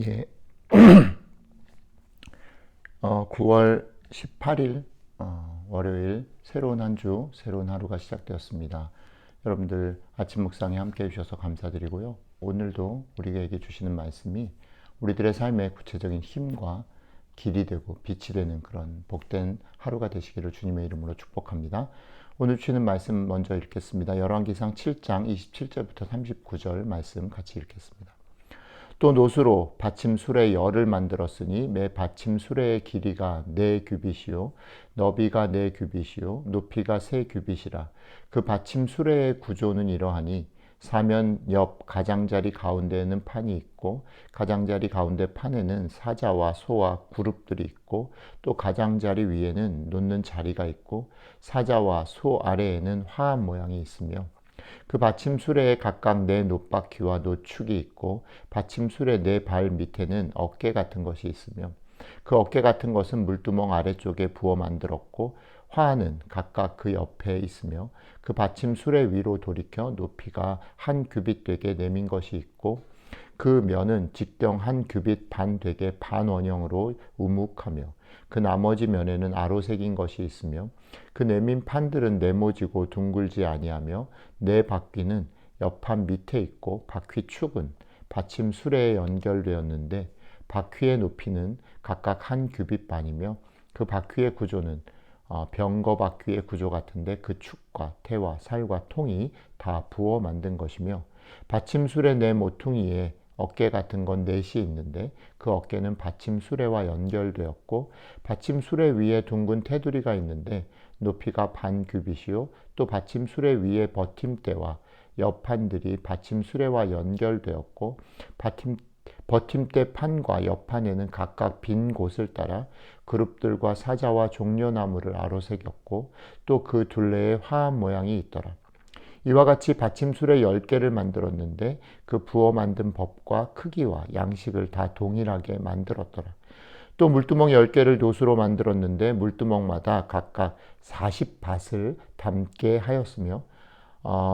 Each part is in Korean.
예, 9월 18일 월요일 새로운 한 주, 새로운 하루가 시작되었습니다. 여러분들 아침 묵상에 함께 해주셔서 감사드리고요. 오늘도 우리에게 주시는 말씀이 우리들의 삶의 구체적인 힘과 길이 되고 빛이 되는 그런 복된 하루가 되시기를 주님의 이름으로 축복합니다. 오늘 주시는 말씀 먼저 읽겠습니다. 열왕기상 7장 27절부터 39절 말씀 같이 읽겠습니다. 또 노수로 받침 수레 열을 만들었으니 매 받침 수레의 길이가 4규빗이요 너비가 4규빗이요 높이가 3규빗이라. 그 받침 수레의 구조는 이러하니 사면 옆 가장자리 가운데에는 판이 있고 가장자리 가운데 판에는 사자와 소와 그룹들이 있고 또 가장자리 위에는 놓는 자리가 있고 사자와 소 아래에는 화합 모양이 있으며 그 받침술에 각각 4놋바퀴와 노축이 있고 받침술의 4발 밑에는 어깨 같은 것이 있으며 그 어깨 같은 것은 물두멍 아래쪽에 부어 만들었고 화는 각각 그 옆에 있으며 그 받침술의 위로 돌이켜 높이가 1규빗 되게 내민 것이 있고 그 면은 직경 1규빗 반 되게 반원형으로 우묵하며 그 나머지 면에는 아로 새긴 것이 있으며 그 내민 판들은 네모지고 둥글지 아니하며 네 바퀴는 옆판 밑에 있고 바퀴 축은 받침 수레에 연결되었는데 바퀴의 높이는 각각 1규빗 반이며 그 바퀴의 구조는 병거 바퀴의 구조 같은데 그 축과 태와 살과 통이 다 부어 만든 것이며 받침술의 네 모퉁이에 어깨 같은 건 넷이 있는데 그 어깨는 받침수레와 연결되었고 받침수레 위에 둥근 테두리가 있는데 높이가 1규빗이요 또 받침수레 위에 버팀대와 옆판들이 받침수레와 연결되었고 버팀대 판과 옆판에는 각각 빈 곳을 따라 그룹들과 사자와 종려나무를 아로새겼고 또 그 둘레에 화합 모양이 있더라. 이와 같이 받침술에 10개를 만들었는데 그 부어 만든 법과 크기와 양식을 다 동일하게 만들었더라. 또 물두멍 10개를 노수로 만들었는데 물두멍마다 각각 40밭을 담게 하였으며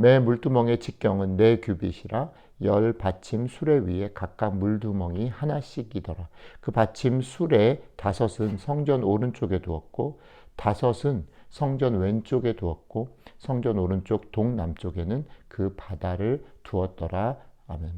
매 물두멍의 직경은 4규빗이라 10받침 수레 위에 각각 물두멍이 하나씩이더라. 그 받침 수레 5은 성전 오른쪽에 두었고 5은 성전 왼쪽에 두었고 성전 오른쪽 동남쪽에는 그 바다를 두었더라. 아멘.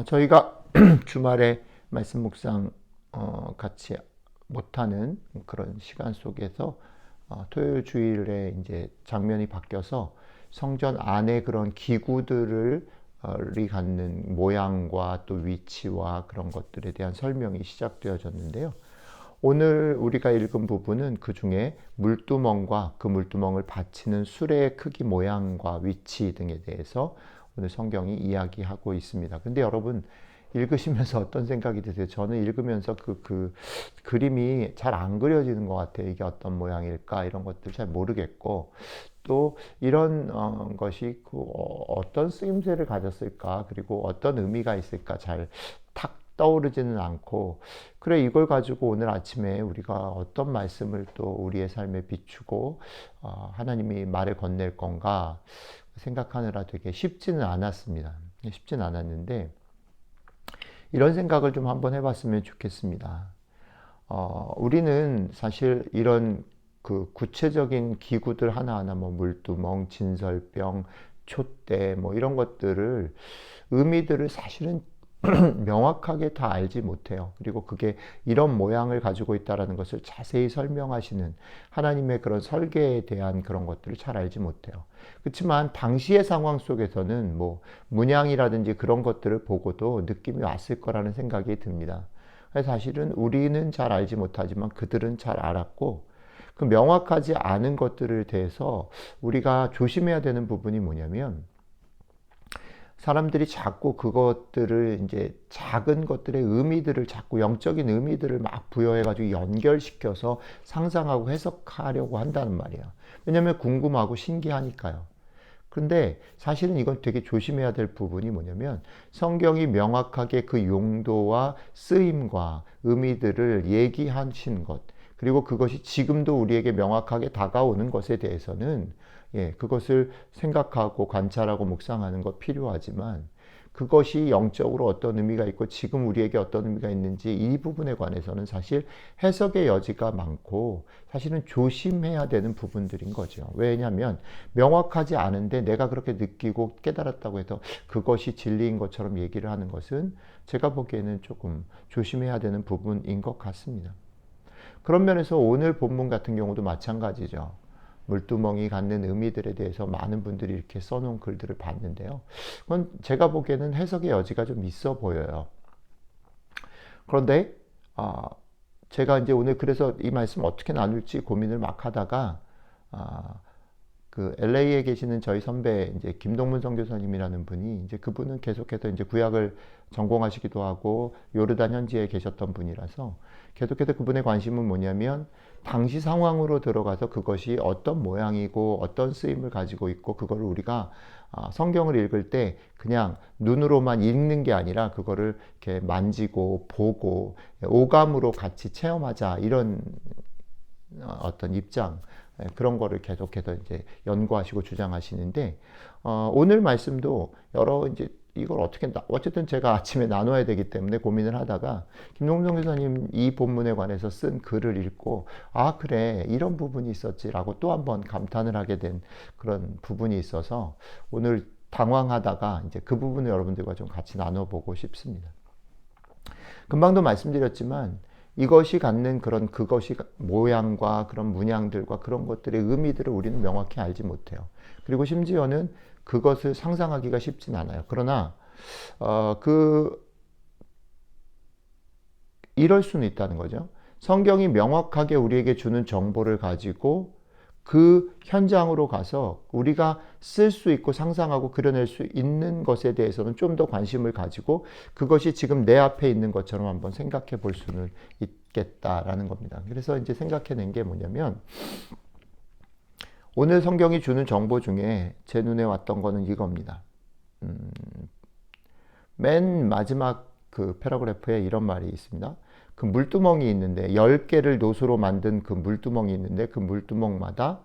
저희가 주말에 말씀 묵상 같이 못하는 그런 시간 속에서 토요일 주일에 이제 장면이 바뀌어서 성전 안에 그런 기구들을 갖는 모양과 또 위치와 그런 것들에 대한 설명이 시작되어졌는데요. 오늘 우리가 읽은 부분은 그 중에 물두멍과 그 물두멍을 받치는 수레의 크기, 모양과 위치 등에 대해서 오늘 성경이 이야기하고 있습니다. 근데 여러분 읽으시면서 어떤 생각이 드세요? 저는 읽으면서 그 그림이 잘 안 그려지는 것 같아요. 이게 어떤 모양일까? 이런 것들 잘 모르겠고 또 이런 것이 어떤 쓰임새를 가졌을까? 그리고 어떤 의미가 있을까? 잘 탁 떠오르지는 않고 그래 이걸 가지고 오늘 아침에 우리가 어떤 말씀을 또 우리의 삶에 비추고 하나님이 말을 건넬 건가 생각하느라 되게 쉽지는 않았습니다. 쉽지는 않았는데 이런 생각을 좀 한번 해봤으면 좋겠습니다. 우리는 사실 이런 그 구체적인 기구들 하나하나 뭐 물두멍, 진설병, 촛대 뭐 이런 것들을 의미들을 사실은 명확하게 다 알지 못해요. 그리고 그게 이런 모양을 가지고 있다는 것을 자세히 설명하시는 하나님의 그런 설계에 대한 그런 것들을 잘 알지 못해요. 그렇지만 당시의 상황 속에서는 뭐 문양이라든지 그런 것들을 보고도 느낌이 왔을 거라는 생각이 듭니다. 사실은 우리는 잘 알지 못하지만 그들은 잘 알았고 그 명확하지 않은 것들을 대해서 우리가 조심해야 되는 부분이 뭐냐면 사람들이 자꾸 그것들을 이제 작은 것들의 의미들을 자꾸 영적인 의미들을 막 부여해가지고 연결시켜서 상상하고 해석하려고 한다는 말이에요. 왜냐하면 궁금하고 신기하니까요. 근데 사실은 이건 되게 조심해야 될 부분이 뭐냐면 성경이 명확하게 그 용도와 쓰임과 의미들을 얘기하신 것 그리고 그것이 지금도 우리에게 명확하게 다가오는 것에 대해서는 그것을 생각하고 관찰하고 묵상하는 것 필요하지만 그것이 영적으로 어떤 의미가 있고 지금 우리에게 어떤 의미가 있는지 이 부분에 관해서는 사실 해석의 여지가 많고 사실은 조심해야 되는 부분들인 거죠. 왜냐하면 명확하지 않은데 내가 그렇게 느끼고 깨달았다고 해서 그것이 진리인 것처럼 얘기를 하는 것은 제가 보기에는 조금 조심해야 되는 부분인 것 같습니다. 그런 면에서 오늘 본문 같은 경우도 마찬가지죠. 물두멍이 갖는 의미들에 대해서 많은 분들이 이렇게 써놓은 글들을 봤는데요. 그건 제가 보기에는 해석의 여지가 좀 있어 보여요. 그런데 제가 이제 오늘 그래서 이 말씀 어떻게 나눌지 고민을 막 하다가 그 LA에 계시는 저희 선배 이제 김동문 선교사님이라는 분이 이제 그분은 계속해서 이제 구약을 전공하시기도 하고 요르단 현지에 계셨던 분이라서 계속해서 그분의 관심은 뭐냐면 당시 상황으로 들어가서 그것이 어떤 모양이고 어떤 쓰임을 가지고 있고 그거를 우리가 성경을 읽을 때 그냥 눈으로만 읽는 게 아니라 그거를 이렇게 만지고 보고 오감으로 같이 체험하자 이런 어떤 입장 그런 거를 계속해서 이제 연구하시고 주장하시는데 오늘 말씀도 여러 이제 이걸 어떻게 어쨌든 제가 아침에 나눠야 되기 때문에 고민을 하다가 김동정 교사님 이 본문에 관해서 쓴 글을 읽고 아 그래 이런 부분이 있었지라고 또 한번 감탄을 하게 된 그런 부분이 있어서 오늘 당황하다가 이제 그 부분을 여러분들과 좀 같이 나눠보고 싶습니다. 금방도 말씀드렸지만 이것이 갖는 그런 그것이 모양과 그런 문양들과 그런 것들의 의미들을 우리는 명확히 알지 못해요. 그리고 심지어는 그것을 상상하기가 쉽진 않아요. 그러나 이럴 수는 있다는 거죠. 성경이 명확하게 우리에게 주는 정보를 가지고 그 현장으로 가서 우리가 쓸 수 있고 상상하고 그려낼 수 있는 것에 대해서는 좀 더 관심을 가지고 그것이 지금 내 앞에 있는 것처럼 한번 생각해 볼 수는 있겠다라는 겁니다. 그래서 이제 생각해낸 게 뭐냐면 오늘 성경이 주는 정보 중에 제 눈에 왔던 거는 이겁니다. 맨 마지막 그 패러그래프에 이런 말이 있습니다. 그 물두멍이 있는데 10개를 노수로 만든 그 물두멍이 있는데 그 물두멍마다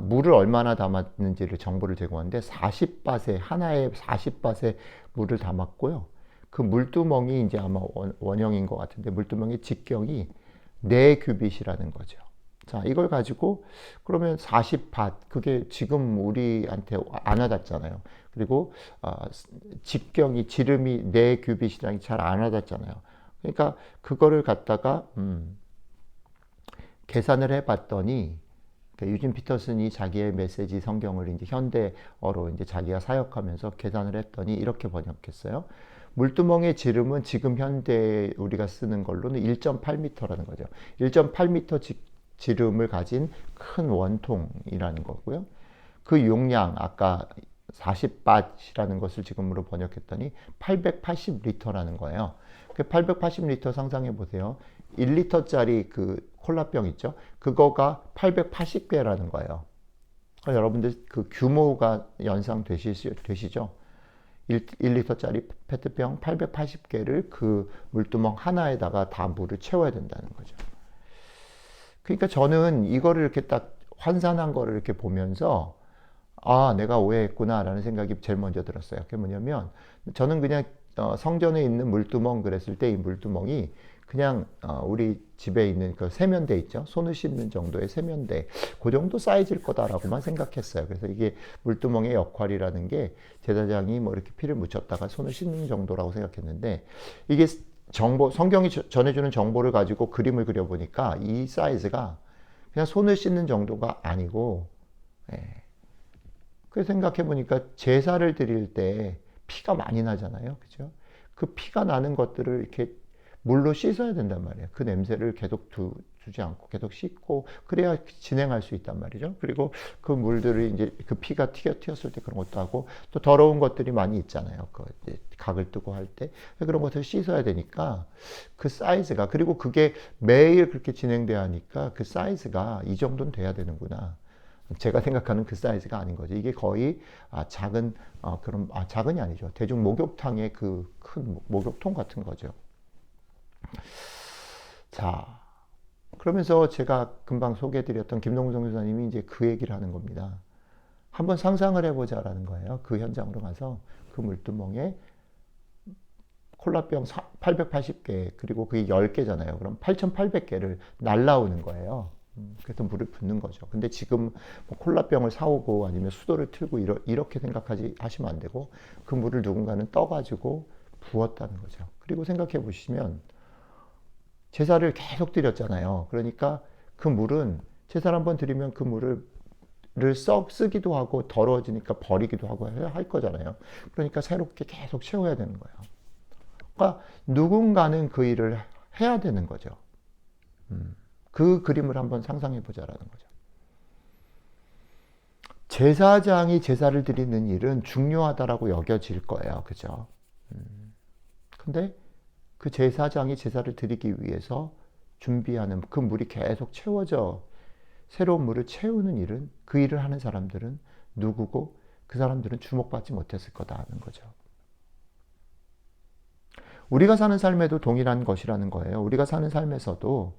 물을 얼마나 담았는지를 정보를 제공하는데 40밭에 하나에 40밭에 물을 담았고요. 그 물두멍이 이제 아마 원형인 것 같은데 물두멍의 직경이 4규빗이라는 거죠. 자, 이걸 가지고 그러면 40밭 그게 지금 우리한테 안 와닿잖아요. 그리고 직경이 지름이 4규빗이랑 잘 안 와닿잖아요. 그러니까 그거를 갖다가 계산을 해봤더니 유진 피터슨이 자기의 메시지 성경을 이제 현대어로 이제 자기가 사역하면서 계산을 했더니 이렇게 번역했어요. 물두멍의 지름은 지금 현대 우리가 쓰는 걸로는 1.8m라는 거죠. 1.8m 지름을 가진 큰 원통이라는 거고요. 그 용량 아까 40밭이라는 것을 지금으로 번역했더니 880리터라는 거예요. 그 880리터 상상해 보세요. 1리터짜리 그 콜라병 있죠? 그거가 880개라는 거예요. 여러분들 그 규모가 연상되시죠? 1리터짜리 페트병 880개를 그 물두멍 하나에다가 다 물을 채워야 된다는 거죠. 그러니까 저는 이거를 이렇게 딱 환산한 거를 이렇게 보면서 내가 오해했구나라는 생각이 제일 먼저 들었어요. 그게 뭐냐면 저는 그냥 성전에 있는 물두멍 그랬을 때 이 물두멍이 그냥 우리 집에 있는 그 세면대 있죠. 손을 씻는 정도의 세면대 그 정도 사이즈일 거다라고만 생각했어요. 그래서 이게 물두멍의 역할이라는 게 제사장이 뭐 이렇게 피를 묻혔다가 손을 씻는 정도라고 생각했는데 이게 성경이 전해주는 정보를 가지고 그림을 그려보니까 이 사이즈가 그냥 손을 씻는 정도가 아니고 그 생각해보니까 제사를 드릴 때 피가 많이 나잖아요. 그죠? 그 피가 나는 것들을 이렇게 물로 씻어야 된단 말이에요. 그 냄새를 계속 두지 않고 계속 씻고 그래야 진행할 수 있단 말이죠. 그리고 그 물들을 이제 그 피가 튀었을 때 그런 것도 하고 또 더러운 것들이 많이 있잖아요. 그 이제 각을 뜨고 할 때 그런 것을 씻어야 되니까 그 사이즈가 그리고 그게 매일 그렇게 진행돼야 하니까 그 사이즈가 이 정도는 돼야 되는구나. 제가 생각하는 그 사이즈가 아닌 거죠. 이게 거의 작은 작은이 아니죠. 대중 목욕탕의 그 큰 목욕통 같은 거죠. 자, 그러면서 제가 금방 소개해드렸던 김동성 교사님이 이제 그 얘기를 하는 겁니다. 한번 상상을 해보자라는 거예요. 그 현장으로 가서 그 물두멍에 콜라병 880개, 그리고 그게 10개잖아요. 그럼 8,800개를 날라오는 거예요. 그래서 물을 붓는 거죠. 근데 지금 뭐 콜라병을 사오고 아니면 수도를 틀고 이렇게 하시면 안 되고, 그 물을 누군가는 떠가지고 부었다는 거죠. 그리고 생각해 보시면 제사를 계속 드렸잖아요. 그러니까 그 물은 제사를 한번 드리면 그 물을 쓰기도 하고 더러워지니까 버리기도 하고 할 거잖아요. 그러니까 새롭게 계속 채워야 되는 거예요. 그러니까 누군가는 그 일을 해야 되는 거죠. 그 그림을 한번 상상해 보자라는 거죠. 제사장이 제사를 드리는 일은 중요하다라고 여겨질 거예요. 그죠? 근데 그 제사장이 제사를 드리기 위해서 준비하는 그 물이 계속 채워져 새로운 물을 채우는 일은, 그 일을 하는 사람들은 누구고 그 사람들은 주목받지 못했을 거다는 거죠. 우리가 사는 삶에도 동일한 것이라는 거예요. 우리가 사는 삶에서도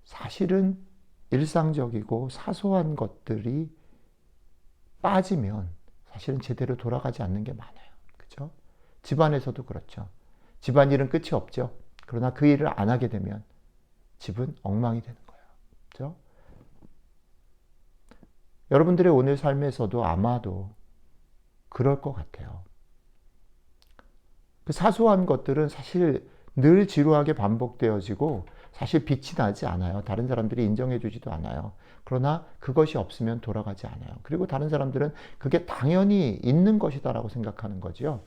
사실은 일상적이고 사소한 것들이 빠지면 사실은 제대로 돌아가지 않는 게 많아요. 그렇죠? 집안에서도 그렇죠. 집안일은 끝이 없죠. 그러나 그 일을 안 하게 되면 집은 엉망이 되는 거예요. 그렇죠? 여러분들의 오늘 삶에서도 아마도 그럴 것 같아요. 그 사소한 것들은 사실 늘 지루하게 반복되어지고 사실 빛이 나지 않아요. 다른 사람들이 인정해 주지도 않아요. 그러나 그것이 없으면 돌아가지 않아요. 그리고 다른 사람들은 그게 당연히 있는 것이다라고 생각하는 거죠.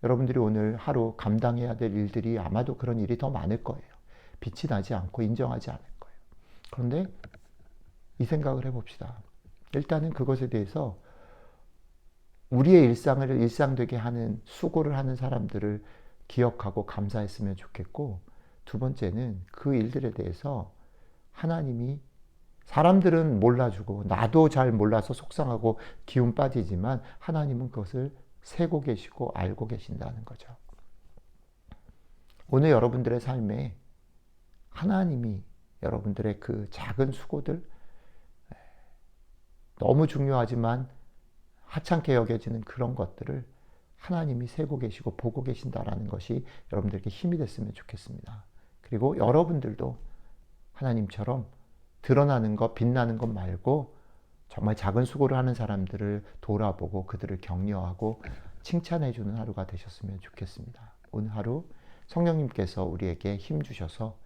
여러분들이 오늘 하루 감당해야 될 일들이 아마도 그런 일이 더 많을 거예요. 빛이 나지 않고 인정하지 않을 거예요. 그런데 이 생각을 해봅시다. 일단은 그것에 대해서 우리의 일상을 일상되게 하는 수고를 하는 사람들을 기억하고 감사했으면 좋겠고, 두 번째는 그 일들에 대해서 하나님이, 사람들은 몰라주고 나도 잘 몰라서 속상하고 기운 빠지지만 하나님은 그것을 세고 계시고 알고 계신다는 거죠. 오늘 여러분들의 삶에 하나님이 여러분들의 그 작은 수고들, 너무 중요하지만 하찮게 여겨지는 그런 것들을 하나님이 세고 계시고 보고 계신다라는 것이 여러분들에게 힘이 됐으면 좋겠습니다. 그리고 여러분들도 하나님처럼 드러나는 것, 빛나는 것 말고 정말 작은 수고를 하는 사람들을 돌아보고 그들을 격려하고 칭찬해주는 하루가 되셨으면 좋겠습니다. 오늘 하루 성령님께서 우리에게 힘 주셔서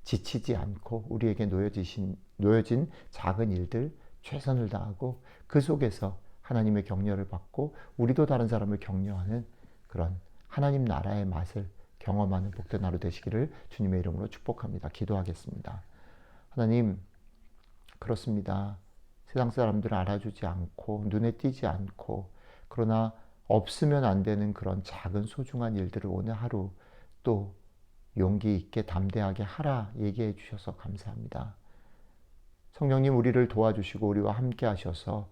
지치지 않고 우리에게 놓여진 작은 일들 최선을 다하고 그 속에서 하나님의 격려를 받고 우리도 다른 사람을 격려하는 그런 하나님 나라의 맛을 경험하는 복된 하루 되시기를 주님의 이름으로 축복합니다. 기도하겠습니다. 하나님, 그렇습니다. 세상 사람들을 알아주지 않고 눈에 띄지 않고 그러나 없으면 안 되는 그런 작은 소중한 일들을 오늘 하루 또 용기 있게 담대하게 하라 얘기해 주셔서 감사합니다. 성령님, 우리를 도와주시고 우리와 함께 하셔서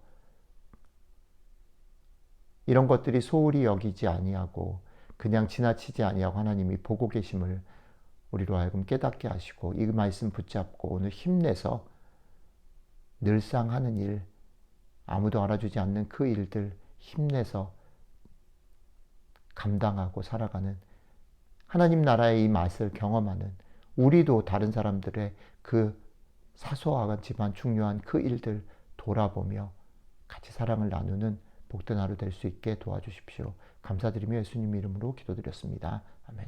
이런 것들이 소홀히 여기지 아니하고 그냥 지나치지 아니하고 하나님이 보고 계심을 우리로 하여금 깨닫게 하시고 이 말씀 붙잡고 오늘 힘내서 늘상 하는 일, 아무도 알아주지 않는 그 일들 힘내서 감당하고 살아가는 하나님 나라의 이 맛을 경험하는, 우리도 다른 사람들의 그 사소하지만 중요한 그 일들 돌아보며 같이 사랑을 나누는 복된 하루 될 수 있게 도와주십시오. 감사드리며 예수님 이름으로 기도드렸습니다. 아멘.